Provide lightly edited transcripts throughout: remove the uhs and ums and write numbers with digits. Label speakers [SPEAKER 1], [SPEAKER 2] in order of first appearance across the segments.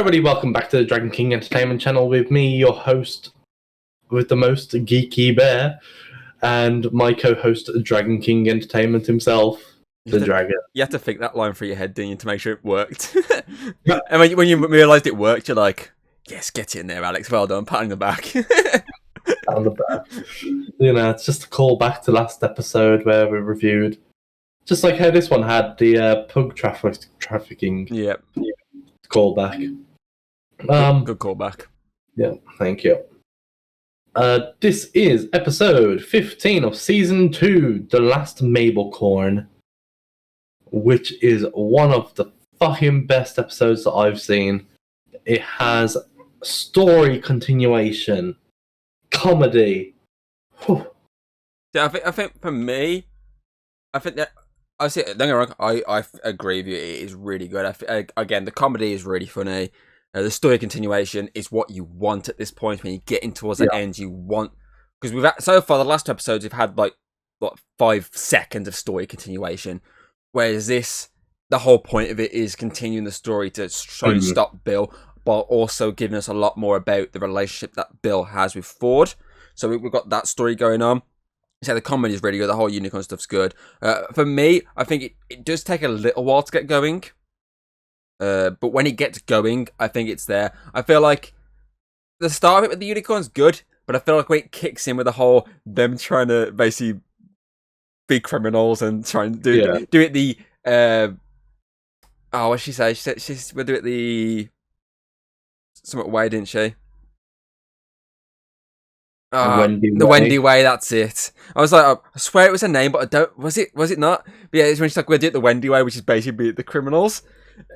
[SPEAKER 1] everybody, welcome back to the Dragon King Entertainment Channel with me, your host with the most, Geeky Bear, and my co-host, Dragon King Entertainment himself, Dragon.
[SPEAKER 2] You have to think that line through your head, didn't you, to make sure it worked? And when you realised it worked, you're like, yes, get it in there, Alex, well done, pat on the back.
[SPEAKER 1] On the back. You know, it's just a call back to last episode where we reviewed, just like how this one had the pug trafficking.
[SPEAKER 2] Yep.
[SPEAKER 1] Callback.
[SPEAKER 2] Good callback.
[SPEAKER 1] Yeah, thank you. This is episode 15 of season 2, The Last Mabelcorn, which is one of the fucking best episodes that I've seen. It has story continuation, comedy. Whew.
[SPEAKER 2] Yeah, I think for me, I think that I see. Don't get me wrong. I agree with you. It is really good. Again, the comedy is really funny. The story continuation is what you want at this point when you get in towards the end. You want, because we've had, so far the last two episodes we've had like 5 seconds of story continuation, whereas this, the whole point of it is continuing the story to try and stop Bill, but also giving us a lot more about the relationship that Bill has with Ford. So we've got that story going on. So the comedy is really good. The whole unicorn stuff's good. For me, I think it does take a little while to get going. But when it gets going, I think it's there. I feel like the start of it with the unicorn's good, but I feel like when it kicks in with the whole them trying to basically be criminals and trying to do it the what did she say? She said she's would do it the somewhat way, didn't she? The Wendy way, that's it. I was like, I swear it was her name, but I don't. Was it not? But yeah, it's when she's like, we'll do it the Wendy way, which is basically the criminals.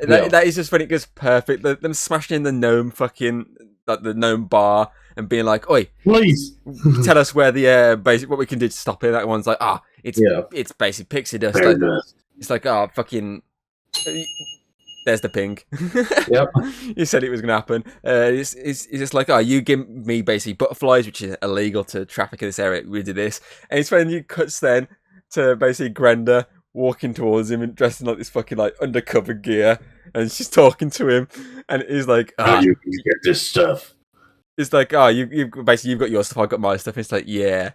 [SPEAKER 2] That is just when it goes perfect. Them smashing in the gnome the gnome bar and being like, "Oi,
[SPEAKER 1] please
[SPEAKER 2] tell us where the basic what we can do to stop it." That one's like, it's basically pixie dust. It's like, fucking. There's the ping.
[SPEAKER 1] Yep.
[SPEAKER 2] You said it was going to happen. It's just like, you give me basically butterflies, which is illegal to traffic in this area. We do this. And it's when you cuts then to basically Grenda walking towards him and dressed in like this fucking like undercover gear. And she's talking to him. And he's like,
[SPEAKER 1] you can get this stuff.
[SPEAKER 2] It's like, you've got your stuff, I've got my stuff. And it's like, yeah,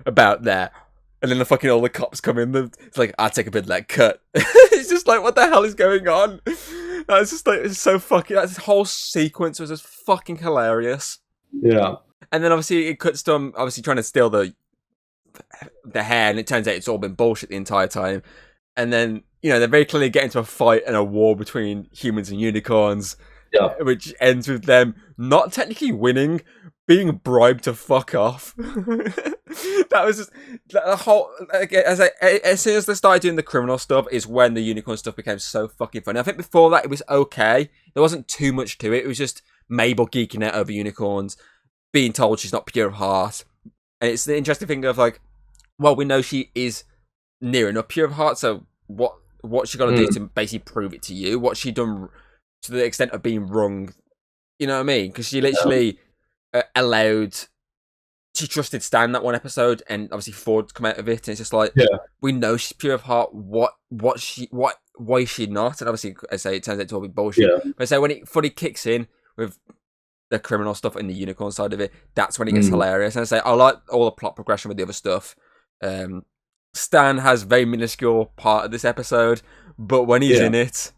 [SPEAKER 2] about that. And then all the cops come in. It's like, I'll take a bit of that cut. It's just like, what the hell is going on? It's just like, it's so fucking. That whole sequence was just fucking hilarious.
[SPEAKER 1] Yeah.
[SPEAKER 2] And then obviously it cuts to him obviously trying to steal the hair, and it turns out it's all been bullshit the entire time. And then they very clearly get into a fight and a war between humans and unicorns.
[SPEAKER 1] Yeah.
[SPEAKER 2] Which ends with them not technically winning, being bribed to fuck off. That was just the whole. As soon as they started doing the criminal stuff, is when the unicorn stuff became so fucking funny. I think before that it was okay. There wasn't too much to it. It was just Mabel geeking out over unicorns, being told she's not pure of heart, and it's the interesting thing of like, well, we know she is near enough pure of heart. So what's she got to do to basically prove it to you? What's she done to the extent of being wrong? You know what I mean? Because she literally she trusted Stan that one episode, and obviously Ford's come out of it, and it's just like, we know she's pure of heart. Why is she not? And obviously, I say, it turns out to all be bullshit. Yeah. But I say when it fully kicks in with the criminal stuff and the unicorn side of it, that's when it gets hilarious. And I say, I like all the plot progression with the other stuff. Stan has a very minuscule part of this episode, but when he's in it,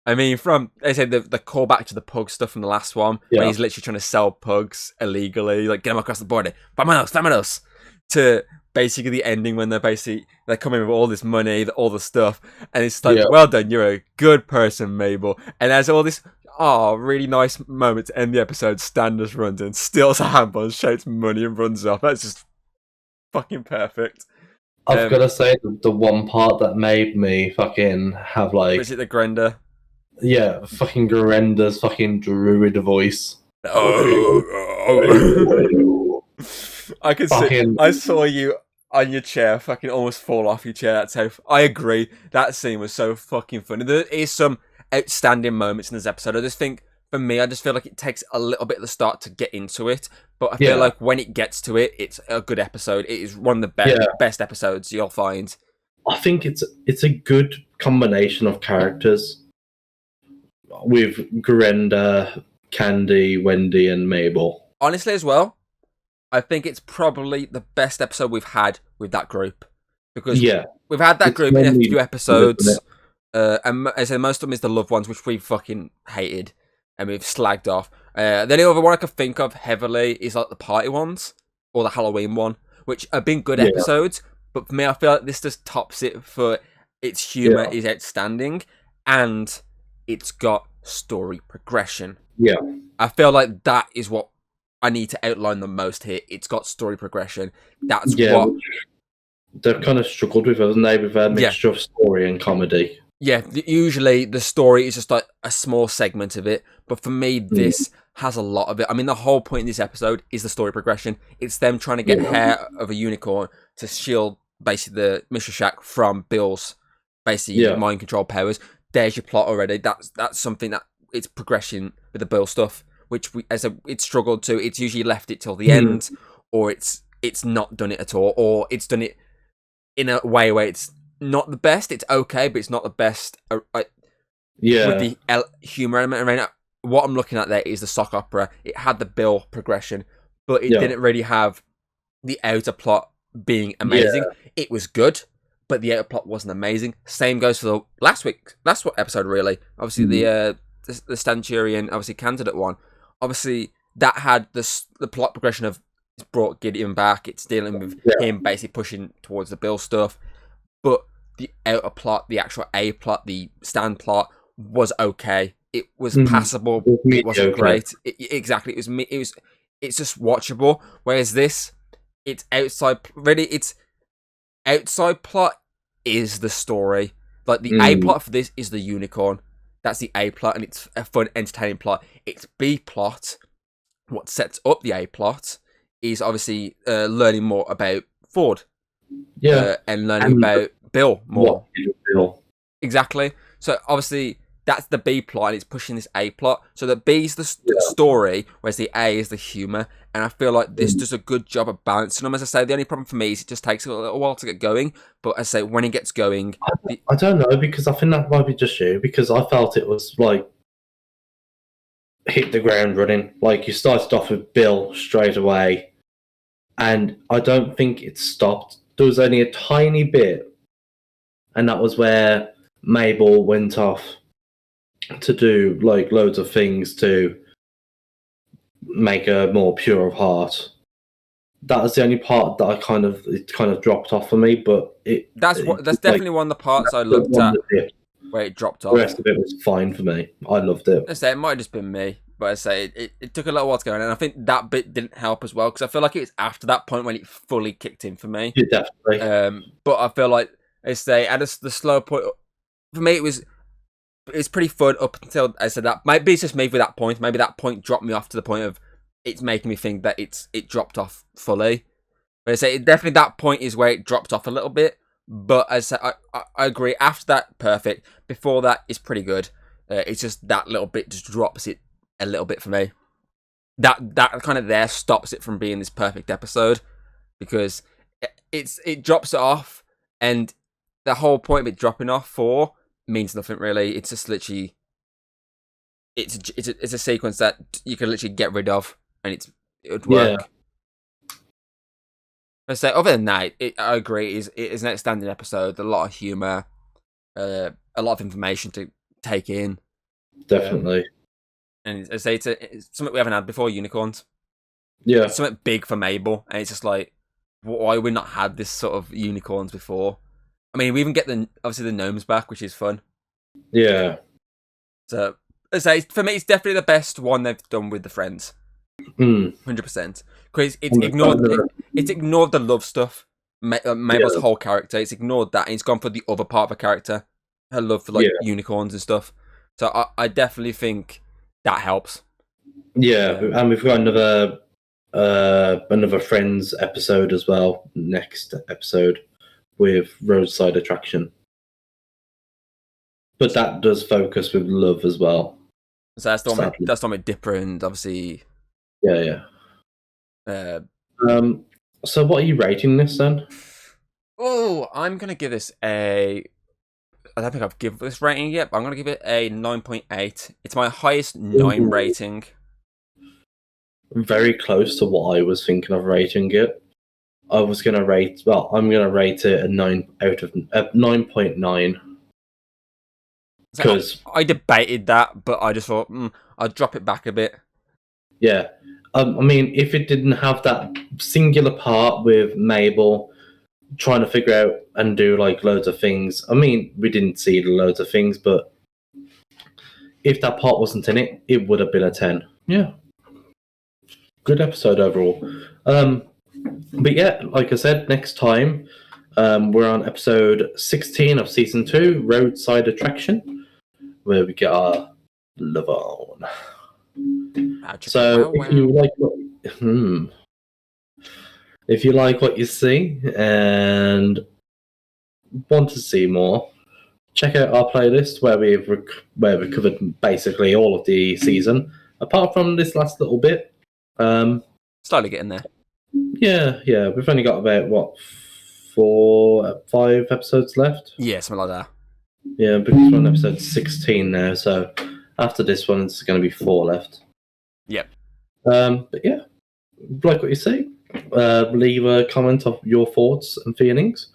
[SPEAKER 2] I mean, they say the callback to the pug stuff from the last one, when he's literally trying to sell pugs illegally, like get them across the border, vámonos, to basically the ending when they're coming with all this money, all the stuff, and it's like, well done, you're a good person, Mabel. And there's all this, really nice moment to end the episode. Stan just runs in, steals a handball, shouts money, and runs off. That's just fucking perfect.
[SPEAKER 1] I've got to say, the one part that made me fucking have like...
[SPEAKER 2] Was it the Grenda?
[SPEAKER 1] Yeah, fucking Grenda's fucking druid voice.
[SPEAKER 2] I could see. I saw you on your chair, fucking almost fall off your chair. That's how. I agree. That scene was so fucking funny. There is some outstanding moments in this episode. I just think, for me, I just feel like it takes a little bit at the start to get into it. But I feel like when it gets to it, it's a good episode. It is one of the best episodes you'll find.
[SPEAKER 1] I think it's a good combination of characters. with Grenda, Candy, Wendy, and Mabel.
[SPEAKER 2] Honestly, as well, I think it's probably the best episode we've had with that group, because we've had that group in a few episodes, and as I say, most of them is the loved ones, which we fucking hated and we've slagged off. The only other one I could think of heavily is like the party ones or the Halloween one, which have been good episodes. But for me, I feel like this just tops it for its humor is outstanding, and it's got story progression.
[SPEAKER 1] Yeah,
[SPEAKER 2] I feel like that is what I need to outline the most here. It's got story progression. That's what
[SPEAKER 1] they've kind of struggled with, haven't they, with a mixture of story and comedy.
[SPEAKER 2] Yeah, usually the story is just like a small segment of it, but for me, this has a lot of it. I mean, the whole point in this episode is the story progression. It's them trying to get hair of a unicorn to shield basically the Mr. Shack from Bill's basically mind control powers. There's your plot already. That's something that it's progression with the Bill stuff, which it's struggled to. It's usually left it till the end, or it's not done it at all, or it's done it in a way where it's not the best. It's okay, but it's not the best. With the humor element around it. What I'm looking at there is the sock opera. It had the Bill progression, but it didn't really have the outer plot being amazing. It was good, but the outer plot wasn't amazing. Same goes for the last episode, really. Obviously, the Stanturian, obviously candidate one. Obviously, that had the plot progression of it's brought Gideon back. It's dealing with him basically pushing towards the Bill stuff. But the outer plot, the actual A plot, the Stan plot was okay. It was passable. It wasn't great. Exactly. It's just watchable. Whereas this, it's outside. Really, it's outside plot is the story. Like the A plot for this is the unicorn. That's the A plot, and it's a fun, entertaining plot. It's B plot. What sets up the A plot is obviously learning more about Ford. And learning about Bill more. Exactly. So obviously that's the B plot, and it's pushing this A plot. So the B's the story, whereas the A is the humor. And I feel like this does a good job of balancing them. As I say, the only problem for me is it just takes a little while to get going. But as I say, when it gets going,
[SPEAKER 1] I don't know, because I think that might be just you. Because I felt it was like hit the ground running. Like you started off with Bill straight away, and I don't think it stopped. There was only a tiny bit, and that was where Mabel went off to do like loads of things to make her more pure of heart. That was the only part that it kind of dropped off for me. But
[SPEAKER 2] that's definitely one of the parts I looked at where it dropped off.
[SPEAKER 1] The rest of it was fine for me. I loved it.
[SPEAKER 2] I say it might have just been me, but I say it took a little while to go in, and I think that bit didn't help as well, because I feel like it was after that point when it fully kicked in for me.
[SPEAKER 1] Yeah, definitely.
[SPEAKER 2] But I feel like I say at the slow point for me, it's pretty fun up until I said that. Maybe it's just me with that point. Maybe that point dropped me off to the point of it's making me think that it dropped off fully. But I say definitely that point is where it dropped off a little bit. But as I said, I agree. After that, perfect. Before that, it's pretty good. It's just that little bit just drops it a little bit for me. That kind of there stops it from being this perfect episode, because it drops it off, and the whole point of it dropping off means nothing really. It's just literally it's a sequence that you can literally get rid of, and it would work. Yeah. I say, other than that, I agree. It is an outstanding episode. A lot of humor, a lot of information to take in.
[SPEAKER 1] Definitely.
[SPEAKER 2] And I say it's something we haven't had before. Unicorns.
[SPEAKER 1] Yeah.
[SPEAKER 2] It's something big for Mabel, and it's just like, why we not had this sort of unicorns before? I mean, we even get obviously the gnomes back, which is fun.
[SPEAKER 1] Yeah.
[SPEAKER 2] So I say, for me, it's definitely the best one they've done with the friends. 100%. Because it's ignored the love stuff. Mabel's whole character. It's ignored that, and it's gone for the other part of her character, her love for like unicorns and stuff. So I definitely think that helps.
[SPEAKER 1] Yeah, and we've got another Friends episode as well. Next episode with Roadside Attraction, but that does focus with love as well.
[SPEAKER 2] So that's the one with Dipper and obviously.
[SPEAKER 1] Yeah. So what are you rating this then?
[SPEAKER 2] Oh, I'm gonna give this a don't think I've given this rating yet, but I'm gonna give it a 9.8. It's my highest 9 rating.
[SPEAKER 1] Very close to what I was thinking of rating it. I was gonna rate. Well, I'm gonna rate it a 9.9. Because
[SPEAKER 2] I debated that, but I just thought I'd drop it back a bit.
[SPEAKER 1] Yeah, I mean, if it didn't have that singular part with Mabel trying to figure out and do like loads of things. I mean, we didn't see loads of things, but if that part wasn't in it, it would have been a 10. Yeah, good episode overall. But yeah, like I said, next time we're on episode 16 of season 2, Roadside Attraction, where we get our love on. So if you like if you like what you see and want to see more, check out our playlist where we've covered basically all of the season, apart from this last little bit.
[SPEAKER 2] Slightly getting there.
[SPEAKER 1] Yeah. We've only got about 5 episodes left.
[SPEAKER 2] Yeah, something like that.
[SPEAKER 1] Yeah, because we're on episode 16 now, so after this one, it's going to be 4 left.
[SPEAKER 2] Yep.
[SPEAKER 1] But yeah, like what you say. Leave a comment of your thoughts and feelings,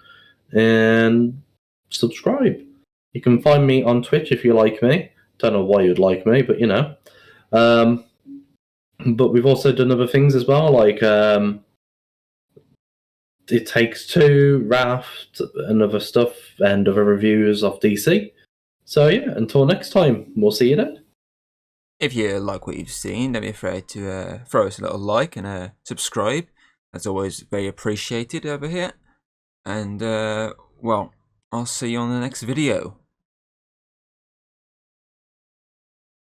[SPEAKER 1] and subscribe. You can find me on Twitch if you like me. Don't know why you'd like me, but you know. But we've also done other things as well, like It Takes Two, Raft, and other stuff, and other reviews of DC. So yeah, until next time, we'll see you then.
[SPEAKER 2] If you like what you've seen, don't be afraid to throw us a little like and subscribe. That's always very appreciated over here. And, well, I'll see you on the next video.